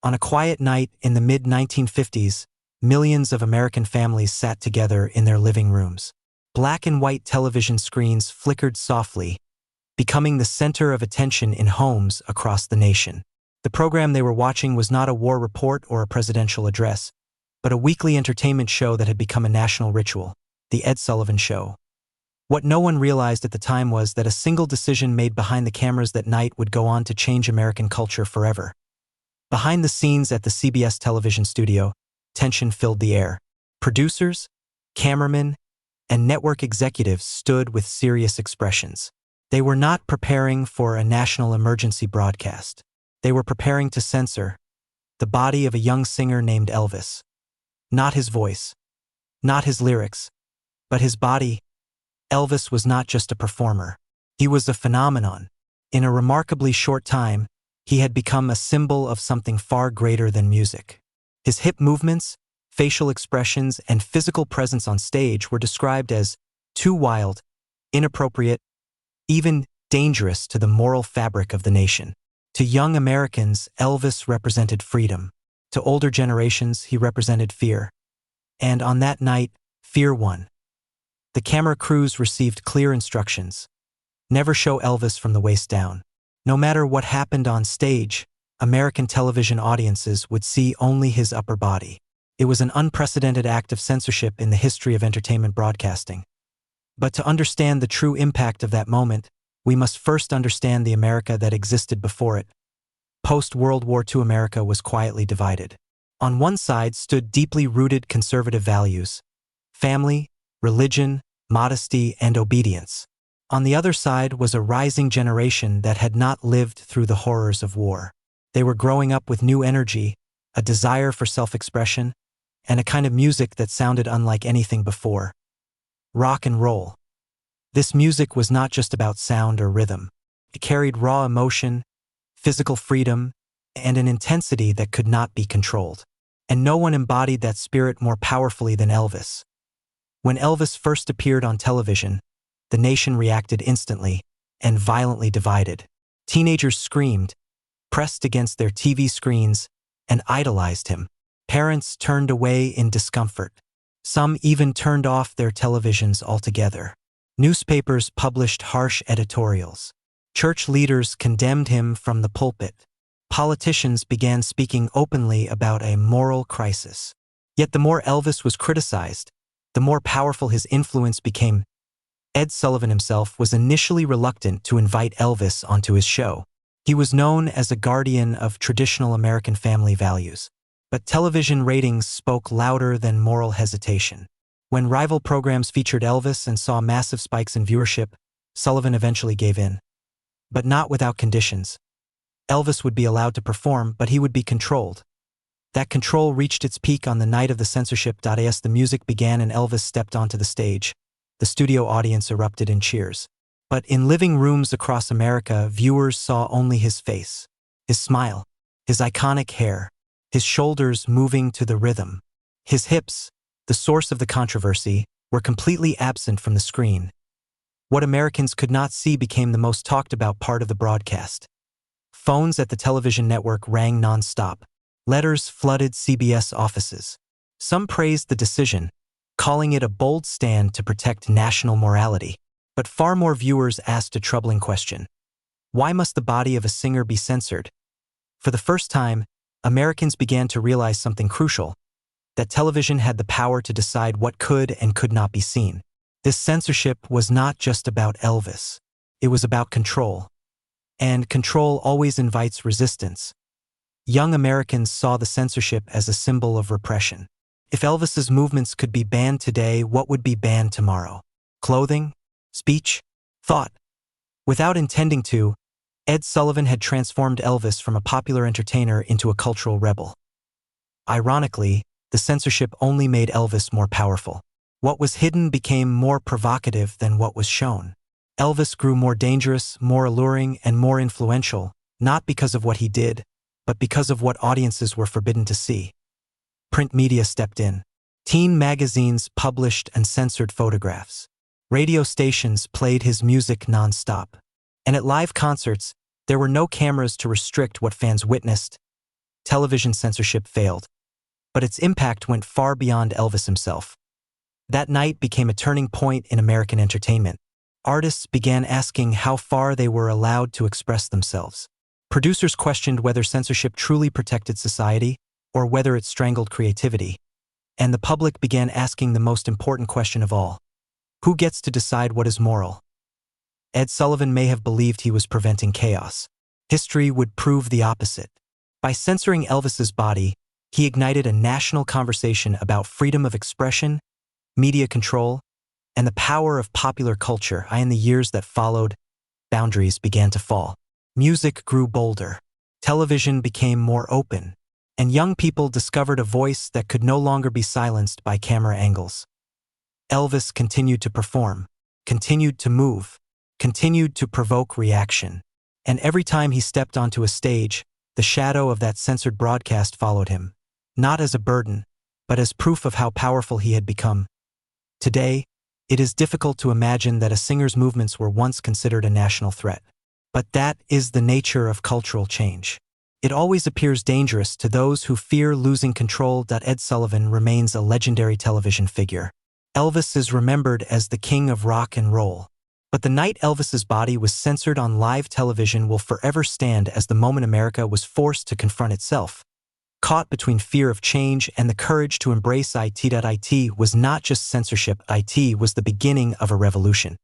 On a quiet night in the mid-1950s, millions of American families sat together in their living rooms. Black and white television screens flickered softly, becoming the center of attention in homes across the nation. The program they were watching was not a war report or a presidential address, but a weekly entertainment show that had become a national ritual, the Ed Sullivan Show. What no one realized at the time was that a single decision made behind the cameras that night would go on to change American culture forever. Behind the scenes at the CBS television studio, tension filled the air. Producers, cameramen, and network executives stood with serious expressions. They were not preparing for a national emergency broadcast. They were preparing to censor the body of a young singer named Elvis. Not his voice, not his lyrics, but his body. Elvis was not just a performer. He was a phenomenon. In a remarkably short time, he had become a symbol of something far greater than music. His hip movements, facial expressions, and physical presence on stage were described as too wild, inappropriate, even dangerous to the moral fabric of the nation. To young Americans, Elvis represented freedom. To older generations, he represented fear. And on that night, fear won. The camera crews received clear instructions. Never show Elvis from the waist down. No matter what happened on stage, American television audiences would see only his upper body. It was an unprecedented act of censorship in the history of entertainment broadcasting. But to understand the true impact of that moment, we must first understand the America that existed before it. Post-World War II America was quietly divided. On one side stood deeply rooted conservative values: family, religion, modesty, and obedience. On the other side was a rising generation that had not lived through the horrors of war. They were growing up with new energy, a desire for self-expression, and a kind of music that sounded unlike anything before. Rock and roll. This music was not just about sound or rhythm. It carried raw emotion, physical freedom, and an intensity that could not be controlled. And no one embodied that spirit more powerfully than Elvis. When Elvis first appeared on television, the nation reacted instantly and violently divided. Teenagers screamed, pressed against their TV screens, and idolized him. Parents turned away in discomfort. Some even turned off their televisions altogether. Newspapers published harsh editorials. Church leaders condemned him from the pulpit. Politicians began speaking openly about a moral crisis. Yet the more Elvis was criticized, the more powerful his influence became. Ed Sullivan himself was initially reluctant to invite Elvis onto his show. He was known as a guardian of traditional American family values. But television ratings spoke louder than moral hesitation. When rival programs featured Elvis and saw massive spikes in viewership, Sullivan eventually gave in. But not without conditions. Elvis would be allowed to perform, but he would be controlled. That control reached its peak on the night of the censorship. As the music began and Elvis stepped onto the stage, the studio audience erupted in cheers. But in living rooms across America, viewers saw only his face, his smile, his iconic hair, his shoulders moving to the rhythm. His hips, the source of the controversy, were completely absent from the screen. What Americans could not see became the most talked about part of the broadcast. Phones at the television network rang non-stop. Letters flooded CBS offices. Some praised the decision, calling it a bold stand to protect national morality. But far more viewers asked a troubling question. Why must the body of a singer be censored? For the first time, Americans began to realize something crucial: that television had the power to decide what could and could not be seen. This censorship was not just about Elvis. It was about control. And control always invites resistance. Young Americans saw the censorship as a symbol of repression. If Elvis's movements could be banned today, what would be banned tomorrow? Clothing? Speech? Thought? Without intending to, Ed Sullivan had transformed Elvis from a popular entertainer into a cultural rebel. Ironically, the censorship only made Elvis more powerful. What was hidden became more provocative than what was shown. Elvis grew more dangerous, more alluring, and more influential, not because of what he did, but because of what audiences were forbidden to see. Print media stepped in. Teen magazines published and censored photographs. Radio stations played his music non-stop. And at live concerts, there were no cameras to restrict what fans witnessed. television censorship failed. But its impact went far beyond Elvis himself. That night became a turning point in American entertainment. Artists began asking how far they were allowed to express themselves. Producers questioned whether censorship truly protected society or whether it strangled creativity. And the public began asking the most important question of all: who gets to decide what is moral? Ed Sullivan may have believed he was preventing chaos. History would prove the opposite. By censoring Elvis's body, he ignited a national conversation about freedom of expression, media control, and the power of popular culture. In the years that followed, boundaries began to fall. Music grew bolder. Television became more open. And young people discovered a voice that could no longer be silenced by camera angles. Elvis continued to perform, continued to move, continued to provoke reaction. And every time he stepped onto a stage, the shadow of that censored broadcast followed him, not as a burden, but as proof of how powerful he had become. Today, it is difficult to imagine that a singer's movements were once considered a national threat. But that is the nature of cultural change. It always appears dangerous to those who fear losing control. Ed Sullivan remains a legendary television figure. Elvis is remembered as the king of rock and roll. But the night Elvis's body was censored on live television will forever stand as the moment America was forced to confront itself. Caught between fear of change and the courage to embrace it. It was not just censorship, it was the beginning of a revolution.